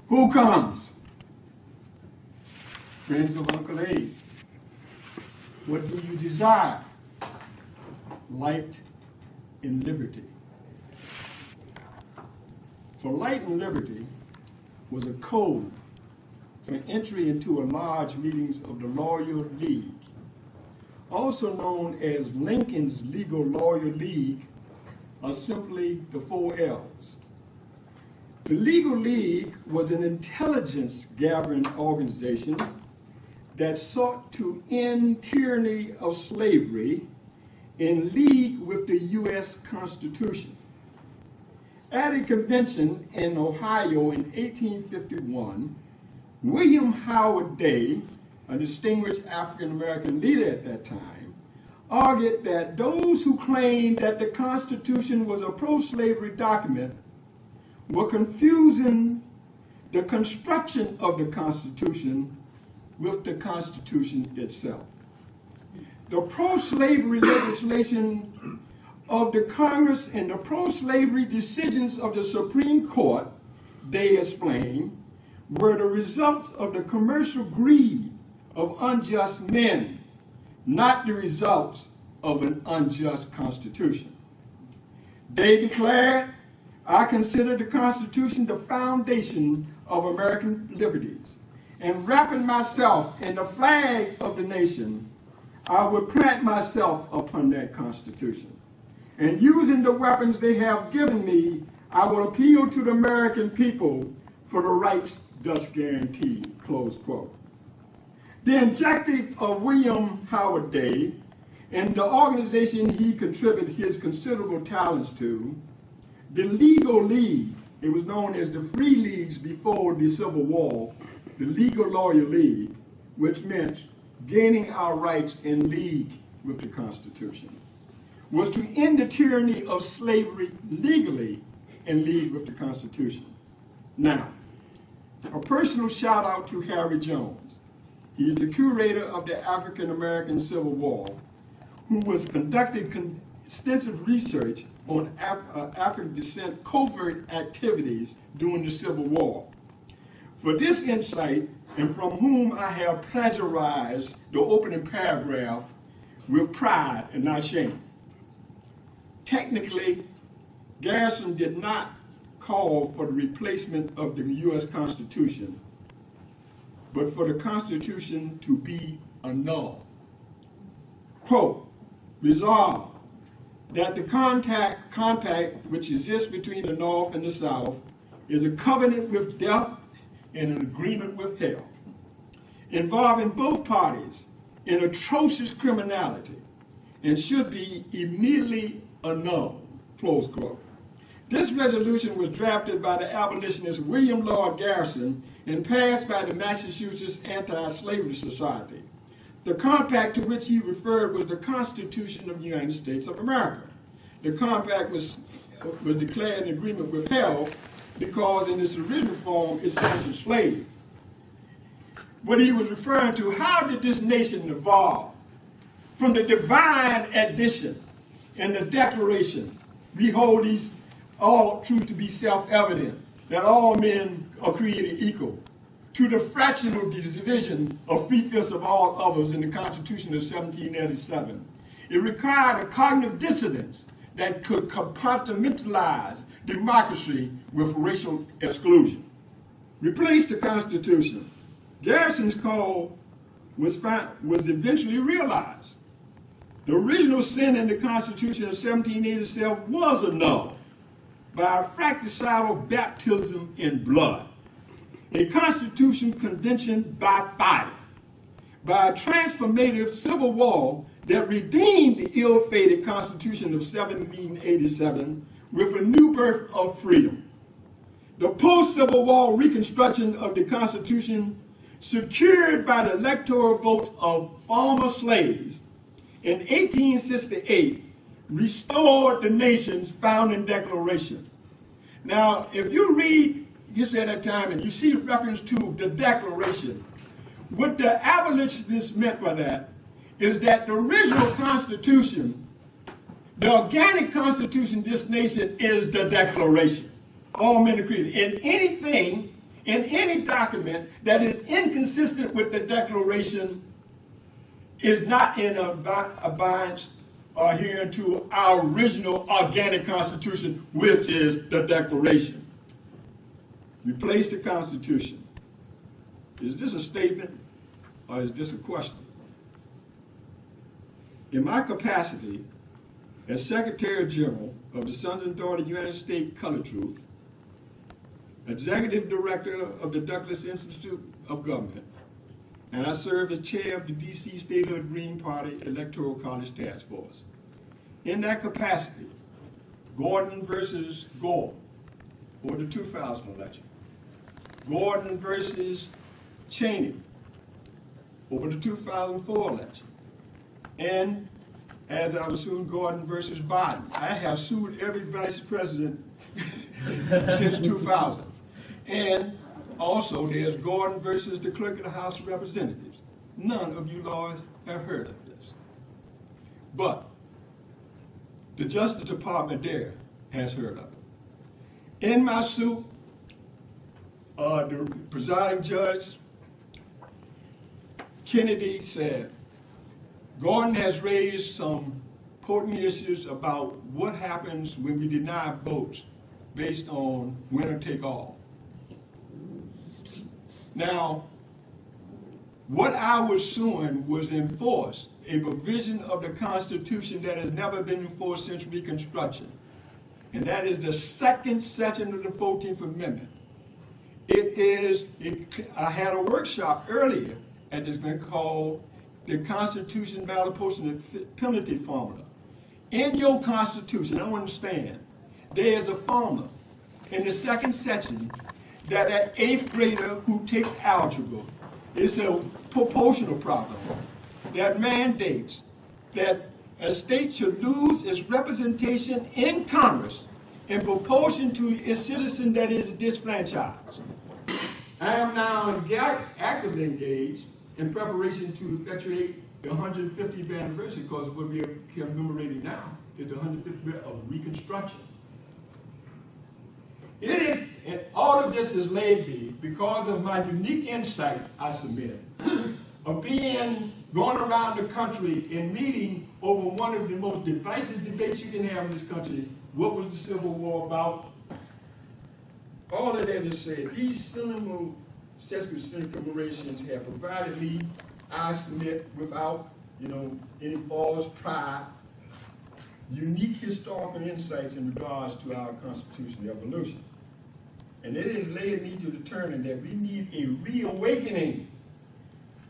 Who comes? Friends of Uncle Abe. What do you desire? Light and liberty. For light and liberty was a code for entry into a large meetings of the Lawyer League, also known as Lincoln's Legal Lawyer League, or simply the 4Ls. The Legal League was an intelligence gathering organization that sought to end tyranny of slavery in league with the U.S. Constitution. At a convention in Ohio in 1851, William Howard Day, a distinguished African-American leader at that time, argued that those who claimed that the Constitution was a pro-slavery document were confusing the construction of the Constitution with the Constitution itself. The pro-slavery legislation of the Congress and the pro-slavery decisions of the Supreme Court, they explained, were the results of the commercial greed of unjust men, not the results of an unjust Constitution. They declared, I consider the Constitution the foundation of American liberties, and wrapping myself in the flag of the nation, I would plant myself upon that Constitution. And using the weapons they have given me, I will appeal to the American people for the rights thus guaranteed, close quote. The objective of William Howard Day and the organization he contributed his considerable talents to, the Legal League, it was known as the Free Leagues before the Civil War, the Legal Lawyer League, which meant gaining our rights in league with the Constitution, was to end the tyranny of slavery legally in league with the Constitution. Now, a personal shout out to Harry Jones. He is the curator of the African American Civil War, who was conducting extensive research on African descent covert activities during the Civil War. For this insight, and from whom I have plagiarized the opening paragraph with pride and not shame. Technically, Garrison did not call for the replacement of the U.S. Constitution, but for the Constitution to be annulled. Quote, resolve that the compact which exists between the North and the South is a covenant with death and an agreement with hell, involving both parties in atrocious criminality, and should be immediately annulled, close quote. This resolution was drafted by the abolitionist William Lloyd Garrison and passed by the Massachusetts Anti-Slavery Society. The compact to which he referred was the Constitution of the United States of America. The compact was declared an agreement with hell because in its original form it sanctioned slavery. What he was referring to, how did this nation evolve? From the divine addition and the declaration, we hold these all truths to be self-evident, that all men are created equal, to the fractional division of 3/5 of all others in the Constitution of 1787. It required a cognitive dissonance that could compartmentalize democracy with racial exclusion. Replace the Constitution. Garrison's call was eventually realized. The original sin in the Constitution of 1787 was annulled by a fratricidal baptism in blood, a Constitution Convention by fire, by a transformative civil war that redeemed the ill-fated Constitution of 1787 with a new birth of freedom. The post-Civil War reconstruction of the Constitution, secured by the electoral votes of former slaves in 1868, restored the nation's founding declaration. Now, if you read history at that time and you see reference to the Declaration, what the abolitionists meant by that is that the original Constitution, the organic Constitution of this nation, is the Declaration. All men are created. And anything in any document that is inconsistent with the Declaration is not in abeyance or adherent to our original organic Constitution, which is the Declaration. Replace the Constitution. Is this a statement or is this a question? In my capacity as Secretary General of the Sons and Daughters United States Colored Troops, Executive Director of the Douglas Institute of Government, and I serve as chair of the D.C. Statehood Green Party Electoral College Task Force. In that capacity, Gordon versus Gore for the 2000 election, Gordon versus Cheney over the 2004 election, and as I was suing Gordon versus Biden, I have sued every vice president since 2000. And also there's Gordon versus the clerk of the House of Representatives. None of you lawyers have heard of this. But the Justice Department there has heard of it. In my suit, the presiding judge, Kennedy, said, Gordon has raised some potent issues about what happens when we deny votes based on winner take all. Now, what I was suing was enforce a provision of the Constitution that has never been enforced since Reconstruction, and that is the second section of the 14th Amendment. I had a workshop earlier at this thing called the Constitution Valid Portion Penalty Formula. In your Constitution, I understand, there is a formula in the second section that an 8th grader who takes algebra, it's a proportional problem that mandates that a state should lose its representation in Congress in proportion to its citizen that is disfranchised. I am now actively engaged in preparation to effectuate the 150th anniversary, because what we are commemorating now is the 150th of Reconstruction. It is, and all of this is laid me because of my unique insight, I submit, of going around the country and meeting over one of the most divisive debates you can have in this country. What was the Civil War about? All of that is said. These cinema sesquicentennial commemorations have provided me, I submit, without any false pride, unique historical insights in regards to our constitutional evolution. And it has led me to determine that we need a reawakening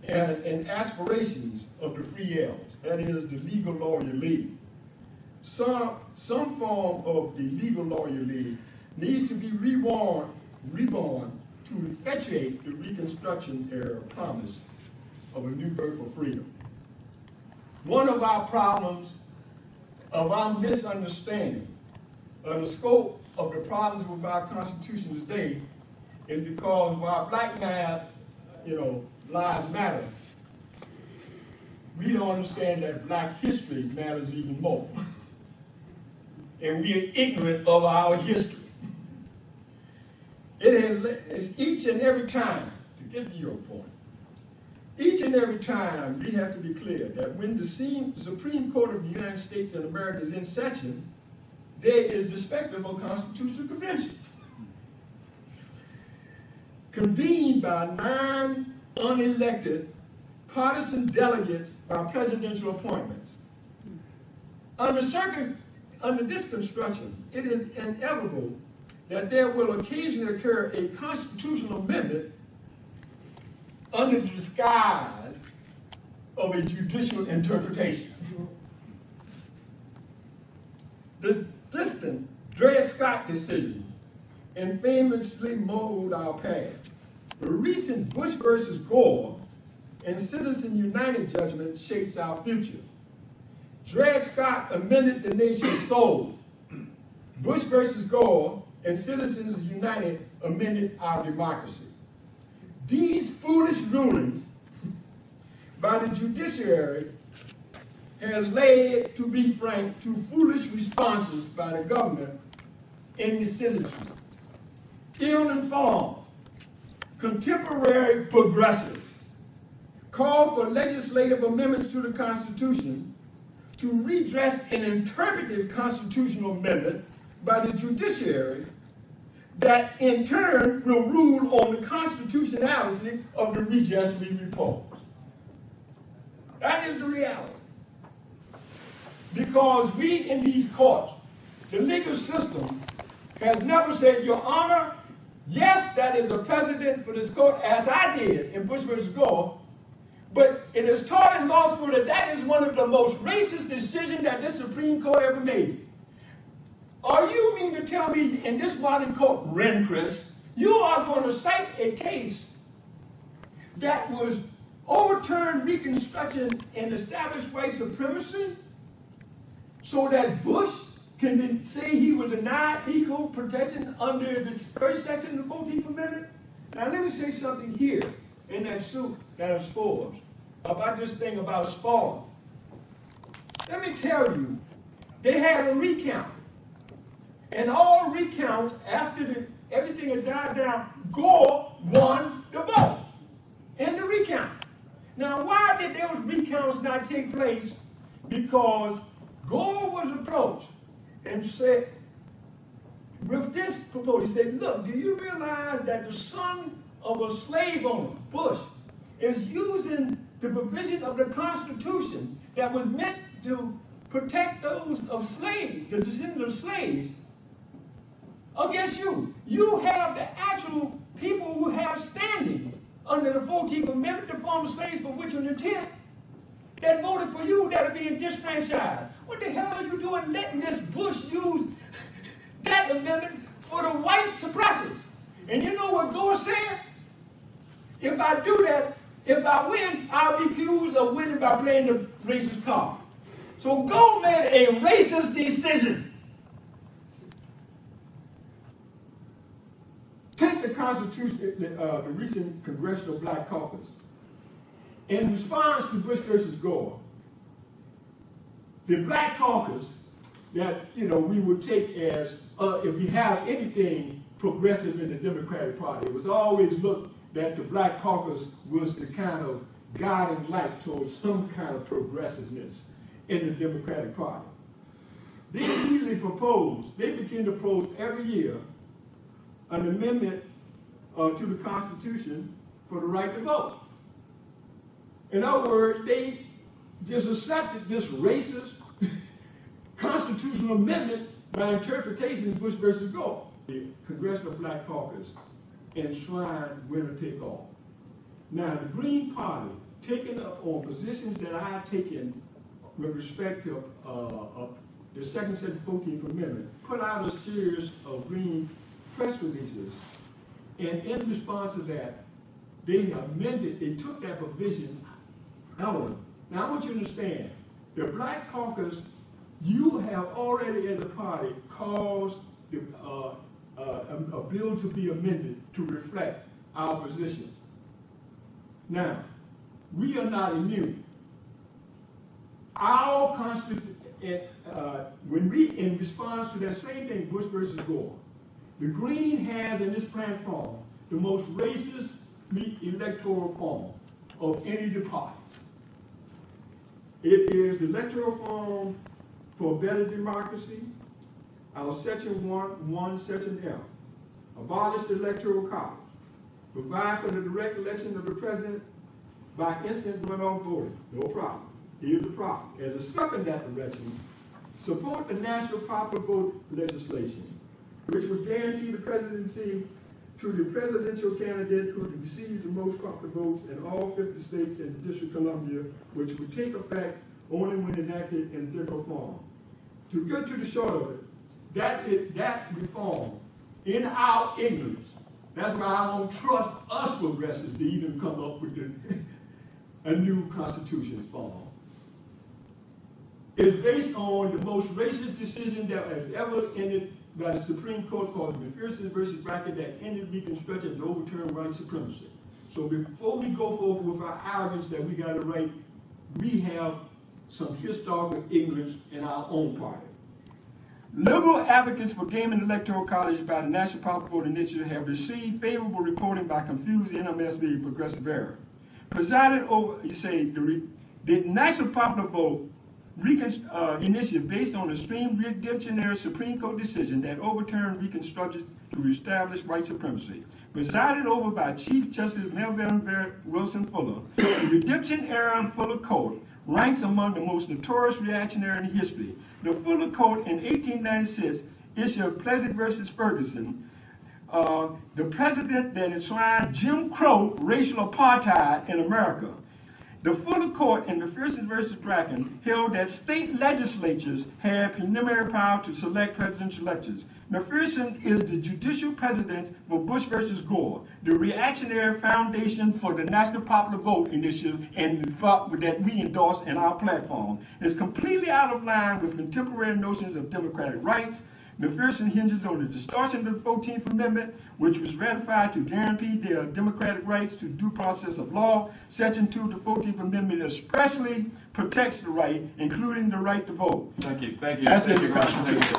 and aspirations of the 4Ls, that is the legal lawyer league. Some form of the legal lawyer league needs to be reborn to effectuate the Reconstruction era promise of a new birth for freedom. One of our problems, of our misunderstanding of the scope of the problems with our Constitution today, is because while black man, lives matter, we don't understand that black history matters even more. And we are ignorant of our history. It's each and every time, to get to your point, each and every time we have to be clear that when the Supreme Court of the United States of America is in session, there is the specter of a constitutional convention convened by 9 unelected partisan delegates by presidential appointments. Under this construction, it is inevitable that there will occasionally occur a constitutional amendment under the disguise of a judicial interpretation. The distant Dred Scott decision infamously molded our past. The recent Bush versus Gore and Citizens United judgment shapes our future. Dred Scott amended the nation's soul. Bush versus Gore and Citizens United amended our democracy. These foolish rulings by the judiciary has led, to be frank, to foolish responses by the government and the citizens. Ill-informed contemporary progressives called for legislative amendments to the Constitution to redress an interpretive constitutional amendment by the judiciary that in turn will rule on the constitutionality of the redressally reposed. That is the reality. Because we in these courts, the legal system has never said, Your Honor, yes, that is a precedent for this court, as I did in Bush versus Gore, but it is taught in law school that that is one of the most racist decisions that this Supreme Court ever made. Are you mean to tell me in this modern court, Rehnquist, you are going to cite a case that was overturned Reconstruction and established white supremacy so that Bush can say he was denied equal protection under the first section of the 14th Amendment? Now let me say something here in that suit that are spores about this thing about spawn. Let me tell you, they had a recount. And all recounts, after everything had died down, Gore won the vote in the recount. Now, why did those recounts not take place? Because Gore was approached and said, with this proposal, he said, look, do you realize that the son of a slave owner, Bush, is using the provision of the Constitution that was meant to protect those of slaves, the descendants of slaves, against you? You have the actual people who have standing under the 14th Amendment, the former slaves for which an intent, that voted for you that are being disfranchised. What the hell are you doing letting this Bush use that amendment for the white suppressors? And you know what Gore said? If I do that, if I win, I'll be accused of winning by playing the racist card. So Gore made a racist decision. Take the Constitution, the recent Congressional Black Caucus. In response to Bush versus Gore, the Black Caucus that we would take as if we have anything progressive in the Democratic Party, it was always looked that the Black Caucus was the kind of guiding light towards some kind of progressiveness in the Democratic Party. They immediately begin to propose every year an amendment to the Constitution for the right to vote. In other words, they just accepted this racist constitutional amendment by interpretation of Bush versus Gore. The Congressional Black Caucus enshrined winner take all. Now, the Green Party, taking up on positions that I have taken with respect to the second set of 14th Amendment, put out a series of green press releases, and in response to that, they took that provision out of it. Now I want you to understand, the Black Caucus, you have already as a party caused a bill to be amended to reflect our position. Now, we are not immune. Our Constitution, when we, in response to that same thing, Bush versus Gore, the Green has in this platform the most racist electoral form of any of the parties. It is the electoral form for better democracy, our Section 1, Section F. Abolish the electoral college. Provide for the direct election of the president by instant runoff voting. No problem. Here's the problem. As a step in that direction, support the national popular vote legislation, which would guarantee the presidency to the presidential candidate who receives the most popular votes in all 50 states and the District of Columbia, which would take effect only when enacted in different form. To get to the short of it, that reform, in our ignorance, that's why I don't trust us progressives to even come up with a new constitution form, is based on the most racist decision that has ever ended by the Supreme Court, called the McPherson versus Brackett, that ended Reconstruction and overturned white supremacy. So before we go forward with our arrogance that we got it right, we have some historical ignorance in our own party. Liberal advocates for gaming the Electoral College by the National Popular Vote Initiative have received favorable reporting by confused NMSB progressive error. Presided over, you say, the National Popular Vote initiative based on a extreme redemptionary Supreme Court decision that overturned Reconstruction to establish white supremacy. Presided over by Chief Justice Melvin Wilson Fuller, the redemption era Fuller Court ranks among the most notorious reactionary in history. The Fuller Court in 1896 issued Pleasant versus Ferguson, the precedent that enshrined Jim Crow racial apartheid in America. The Fuller Court in McPherson versus Bracken held that state legislatures had preliminary power to select presidential electors. McPherson is the judicial precedent for Bush versus Gore, the reactionary foundation for the National Popular Vote Initiative and that we endorse in our platform. It's completely out of line with contemporary notions of democratic rights. McPherson hinges on the distortion of the 14th Amendment, which was ratified to guarantee their democratic rights to due process of law. Section 2 of the 14th Amendment especially protects the right, including the right to vote. Thank you. Thank you. That's in the Constitution.